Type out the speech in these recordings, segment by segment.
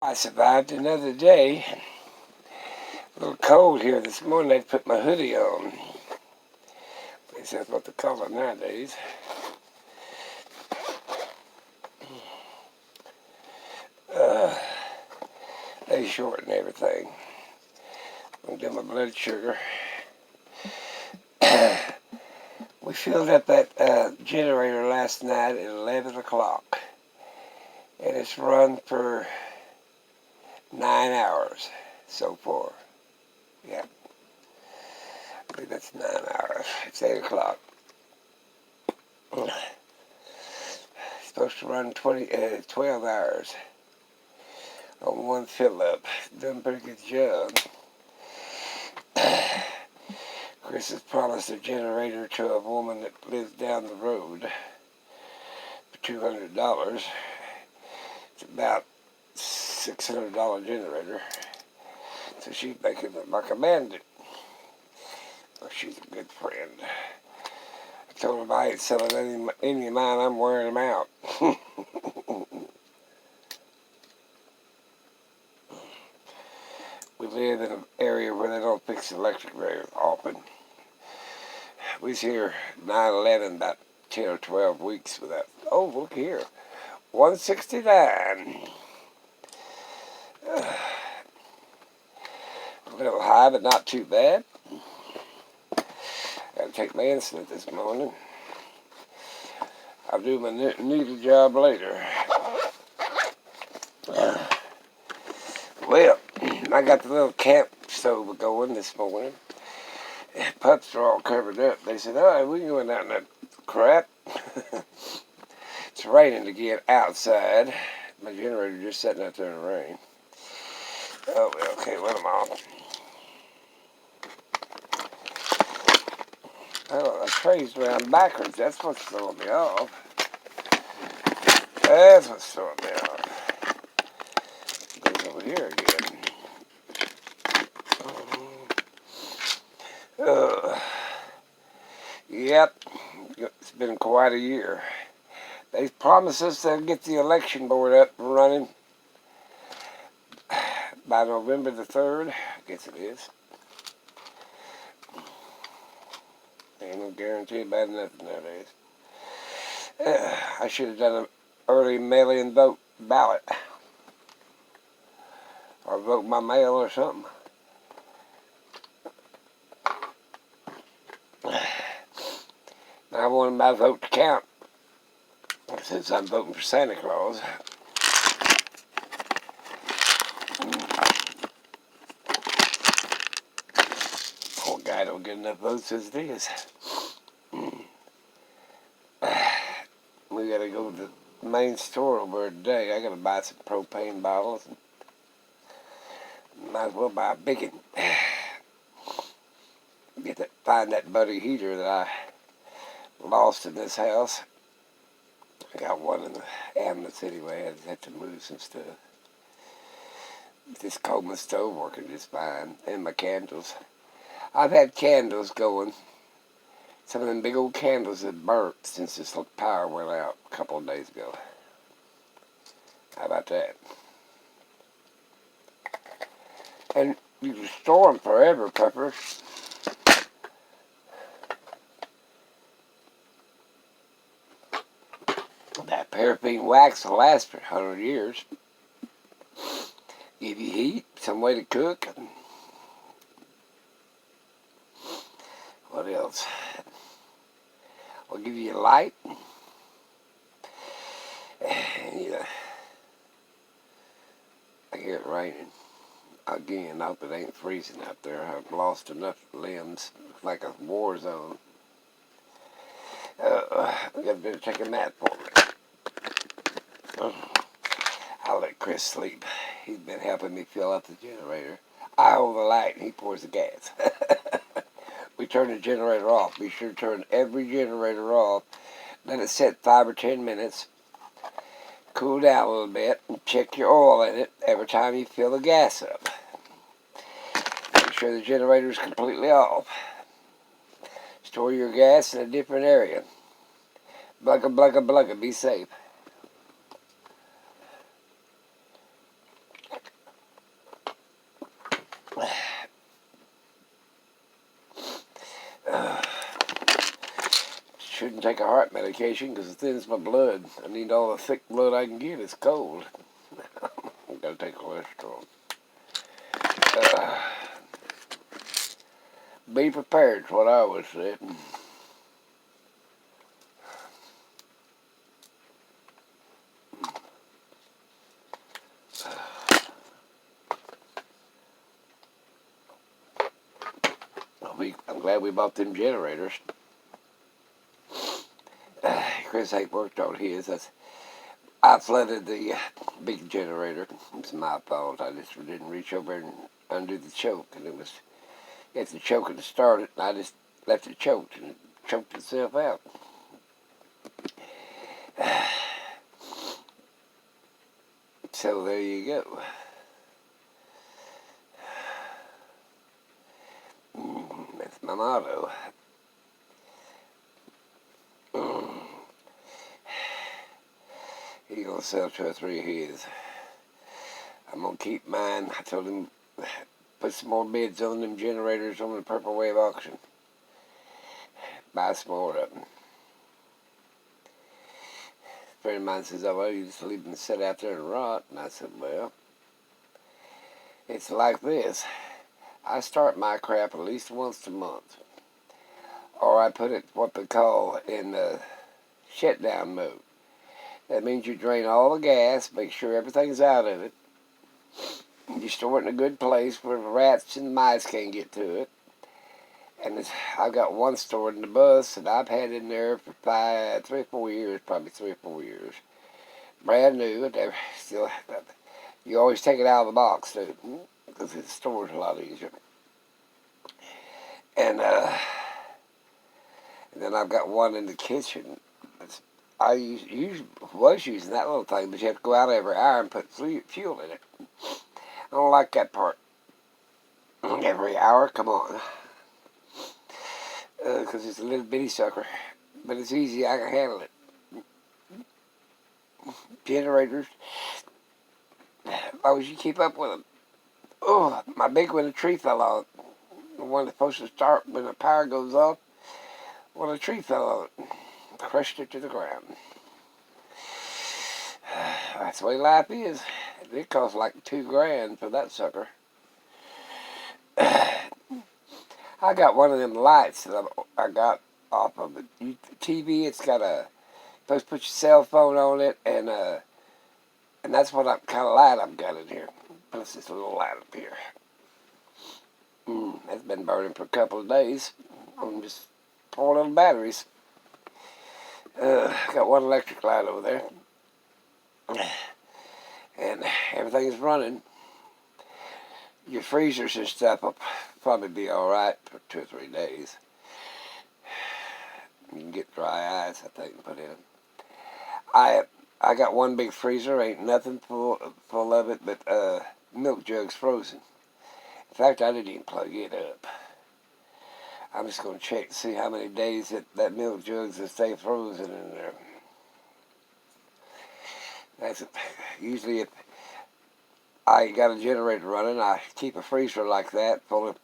I survived another day. A little cold here this morning. I had to put my hoodie on. At least that's what they call it nowadays. They shorten everything. I'm gonna do my blood sugar. We filled up that generator last night at 11 o'clock. And it's run for 9 hours so far. Yeah. I think that's 9 hours. It's 8 o'clock. It's supposed to run 12 hours on one fill up. Done a pretty good job. Chris has promised a generator to a woman that lives down the road for $200. It's about $600 generator. So she's making it like a bandit. Well, she's a good friend. I told her if I ain't selling any of mine, I'm wearing them out. We live in an area where they don't fix electric very often. We was here 9/11 about 10 or 12 weeks without. Oh, look here. 169. A little high, but not too bad. Gotta take my insulin this morning. I'll do my needle job later. Well, I got the little camp stove going this morning. Pups are all covered up. They said, "Oh, we going out in that crap." It's raining again outside. My generator just sitting out there in the rain. Oh, well, okay, let them off. Oh, I traced around backwards. That's what's throwing me off. That's what's throwing me off. Goes over here again. Yep, it's been quite a year. They promised us they'll get the election board up and running by November the 3rd. I guess it is. Ain't no guarantee about nothing nowadays. I should have done an early mail-in vote ballot. Or vote by mail or something. I wanted my vote to count. Since I'm voting for Santa Claus. Poor guy don't get enough votes as it is. We gotta go to the main store over today. I gotta buy some propane bottles. Might as well buy a big one. Find that buddy heater that I lost in this house. I got one in the ambulance anyway. I just had to move some stuff. This Coleman stove working just fine. And my candles. I've had candles going. Some of them big old candles that burnt since this power went out a couple of days ago. How about that? And you can store them forever, Pepper. That paraffin wax will last for 100 years. Give you heat, some way to cook. What else? Will give you light. Yeah. I hear it raining. Again, I hope it ain't freezing out there. I've lost enough limbs. It's like a war zone. I better take a nap for me. I'll let Chris sleep. He's been helping me fill up the generator. I hold the light and he pours the gas. We turn the generator off. Be sure to turn every generator off. Let it sit 5 or 10 minutes. Cool down a little bit. And check your oil in it every time you fill the gas up. Make sure the generator is completely off. Store your gas in a different area. Blugga, blugga, blugga. Be safe. Shouldn't take a heart medication because it thins my blood. I need all the thick blood I can get. It's cold. I've got to take cholesterol. Be prepared is what I always say. I'm glad we bought them generators. Chris ain't worked on his. I flooded the big generator. It's my fault. I just didn't reach over and undo the choke, and you had to choke it to start it, and I just left it choked, and it choked itself out. So there you go. That's my motto. He's gonna sell 2 or 3 of his. I'm gonna keep mine. I told him put some more bids on them generators on the Purple Wave auction. Buy some more of them. A friend of mine says, "Oh, well, you just leave them sit out there and rot." And I said, "Well, it's like this. I start my crap at least once a month, or I put it what they call in shutdown mode. That means you drain all the gas, make sure everything's out of it. You store it in a good place where rats and mice can't get to it. And I've got one stored in the bus that I've had in there for 3 or 4 years, probably 3 or 4 years. Brand new, and they're still. You always take it out of the box too, because it stores a lot easier. And then I've got one in the kitchen. I was using that little thing, but you have to go out every hour and put fuel in it. I don't like that part. Every hour, come on. Because it's a little bitty sucker. But it's easy, I can handle it. Generators, as long as you keep up with them. Oh, my big one, a tree fell on. The one that's supposed to start when the power goes off. Well, a tree fell on it. Crushed it to the ground. That's the way life is. It costs like $2,000 for that sucker. I got one of them lights that I got off of the TV. It's got supposed to put your cell phone on it, and that's what kind of light I've got in here. Plus this little light up here. It's been burning for a couple of days. I'm just 4 little batteries. Got one electric light over there. And everything's running. Your freezers and stuff will probably be alright for 2 or 3 days. You can get dry ice, I think, and put in. I got one big freezer, ain't nothing full of it but milk jugs frozen. In fact, I didn't even plug it up. I'm just going to check to see how many days that milk jugs will stay frozen in there. Usually if I got a generator running, I keep a freezer like that full of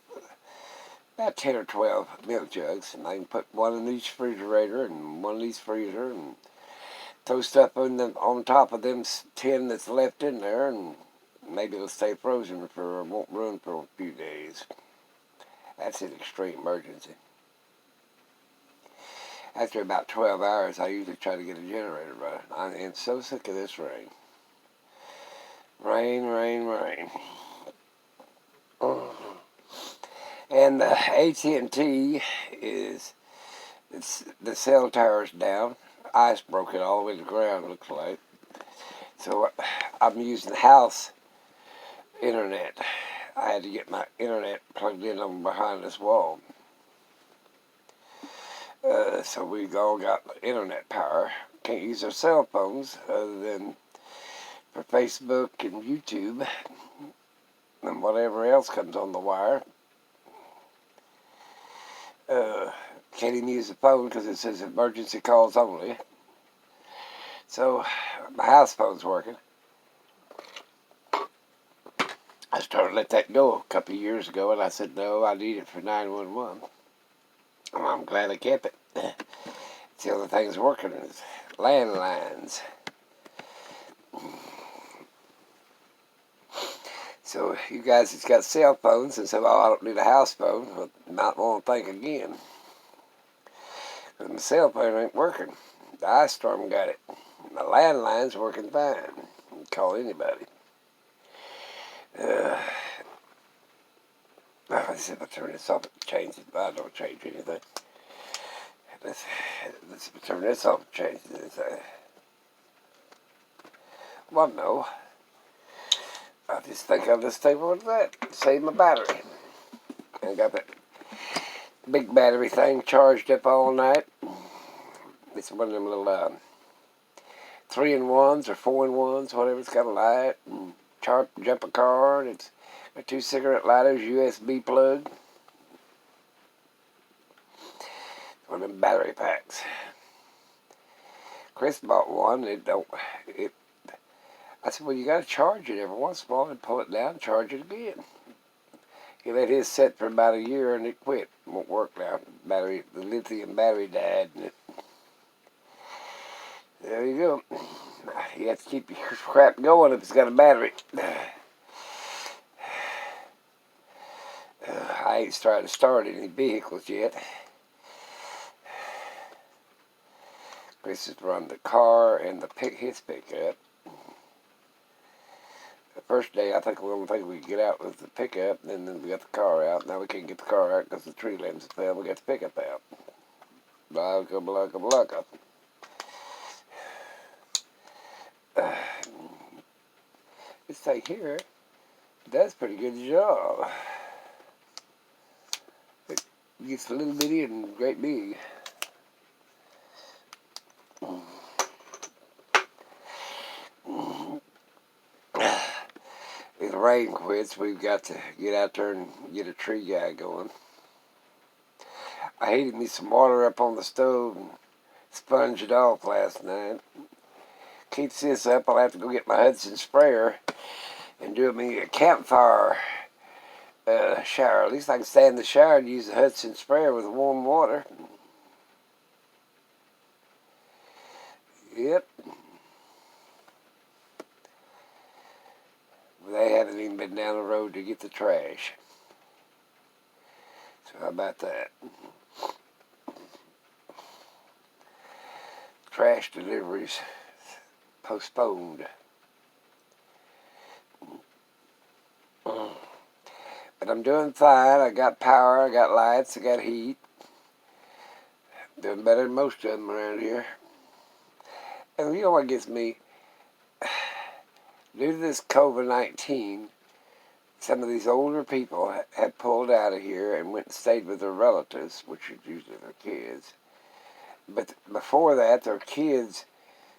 about 10 or 12 milk jugs, and I can put one in each refrigerator and one in each freezer, and throw stuff on top of them 10 that's left in there, and maybe it'll stay frozen won't run for a few days. That's an extreme emergency. After about 12 hours, I usually try to get a generator running. I am so sick of this rain. Rain, rain, rain. And the AT&T the cell tower's down. Ice broke it all the way to the ground, looks like. So I'm using house internet. I had to get my internet plugged in on behind this wall. So we've all got internet power. Can't use our cell phones other than for Facebook and YouTube and whatever else comes on the wire. Can't even use the phone because it says emergency calls only. So my house phone's working. I started to let that go a couple of years ago, and I said, no, I need it for 911. And I'm glad I kept it. It's the other thing's working is landlines. So you guys that's got cell phones and say, oh, I don't need a house phone, well, you might want to think again. Because my cell phone ain't working. The ice storm got it. My landline's working fine. You can call anybody. Let's see if I turn this off and change it. I don't change anything. Let's turn this off and change this. Well, no. I just think I'll just stay with that. Save my battery. I got that big battery thing charged up all night. It's one of them little 3-in-1s or 4-in-1s, whatever. It's got a light and jumper card. It's got 2 cigarette lighters, USB plug. One of them battery packs. Chris bought one. I said, well, you got to charge it every once in a while and pull it down and charge it again. He let his set for about a year and it quit. It won't work now. The lithium battery died. And there you go. You have to keep your crap going if it's got a battery. I ain't tried to start any vehicles yet. Chris has run the car and his pickup. The first day, I think the only thing we could get out was the pickup, and then we got the car out. Now we can't get the car out because the tree limbs fell. We got the pickup out. Blocka, blocka, blocka. This thing here does a pretty good job. It gets a little bitty and great big. If the rain quits, we've got to get out there and get a tree guy going. I heated me some water up on the stove and sponged it off last night. Keeps this up, I'll have to go get my Hudson sprayer and do me a campfire shower. At least I can stay in the shower and use the Hudson sprayer with warm water. Yep. They haven't even been down the road to get the trash. So how about that? Trash deliveries postponed. But I'm doing fine. I got power, I got lights, I got heat. Doing better than most of them around here. And you know what gets me? Due to this COVID-19, some of these older people had pulled out of here and went and stayed with their relatives, which is usually their kids. But before that, their kids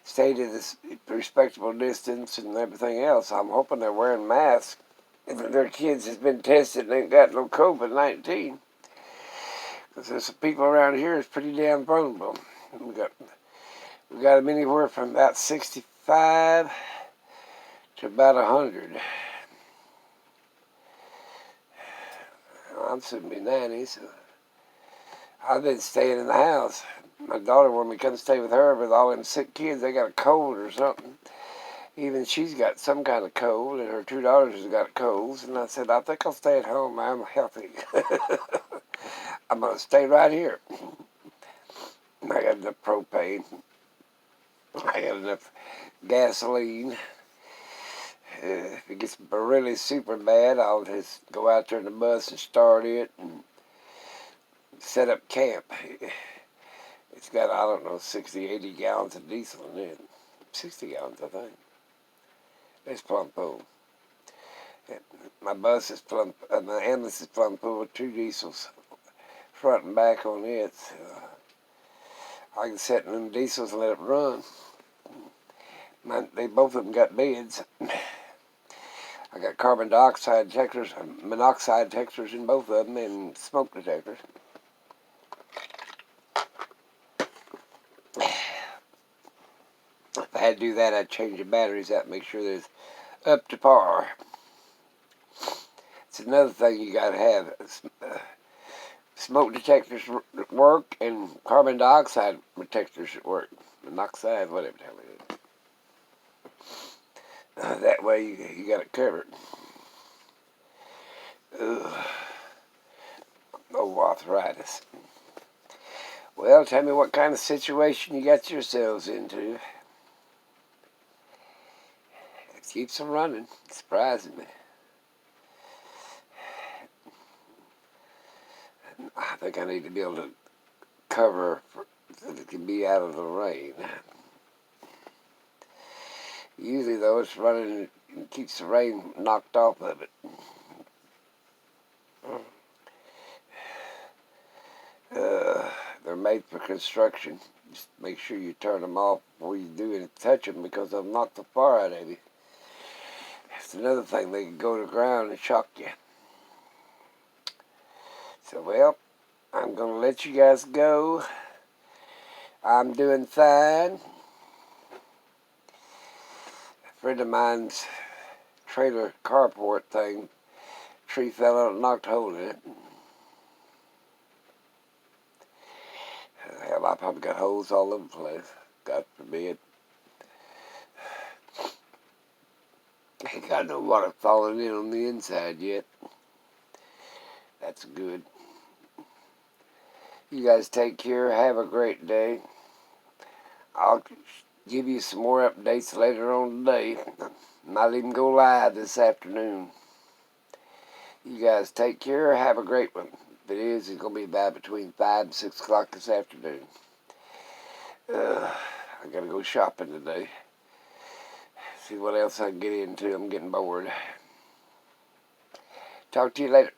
stayed at a respectable distance and everything else. I'm hoping they're wearing masks. If their kids has been tested and ain't got no COVID-19. Because there's some people around here that's pretty damn vulnerable. We got them anywhere from about 65 to about 100. I'm soon be 90, so I've been staying in the house. My daughter wanted me to come stay with her with all them sick kids. They got a cold or something. Even she's got some kind of cold, and her 2 daughters have got colds. And I said, I think I'll stay at home. I'm healthy. I'm going to stay right here. I got enough propane. I got enough gasoline. If it gets really super bad, I'll just go out there in the bus and start it and set up camp. It's got, I don't know, 60, 80 gallons of diesel in it. 60 gallons, I think. It's plumb full. My bus is plumb, my ambulance is plumb full with 2 diesels, front and back on it. So I can set in them diesels and let it run. They both of them got beds. I got carbon dioxide detectors, monoxide detectors in both of them, and smoke detectors. If I had to do that, I'd change the batteries out and make sure they're up to par. It's another thing you got to have. Smoke detectors work and carbon dioxide detectors work. Monoxide, whatever the hell it is. That way you got it covered. Ugh. Oh, arthritis. Well, tell me what kind of situation you got yourselves into. It keeps them running. It's surprising me. I think I need to be able to cover so that it can be out of the rain. Usually, though, it's running and keeps the rain knocked off of it. They're made for construction. Just make sure you turn them off before you do and touch them because they'll knock the fire out of you. That's another thing. They can go to the ground and shock you. So, well, I'm going to let you guys go. I'm doing fine. A friend of mine's trailer carport thing, tree fell out and knocked a hole in it. Hell, I probably got holes all over the place. God forbid. Ain't got no water falling in on the inside yet. That's good. You guys take care. Have a great day. I'll give you some more updates later on today. Might even go live this afternoon. You guys take care. Have a great one. If it is, it's going to be about between 5 and 6 o'clock this afternoon. I got to go shopping today. See what else I can get into. I'm getting bored. Talk to you later.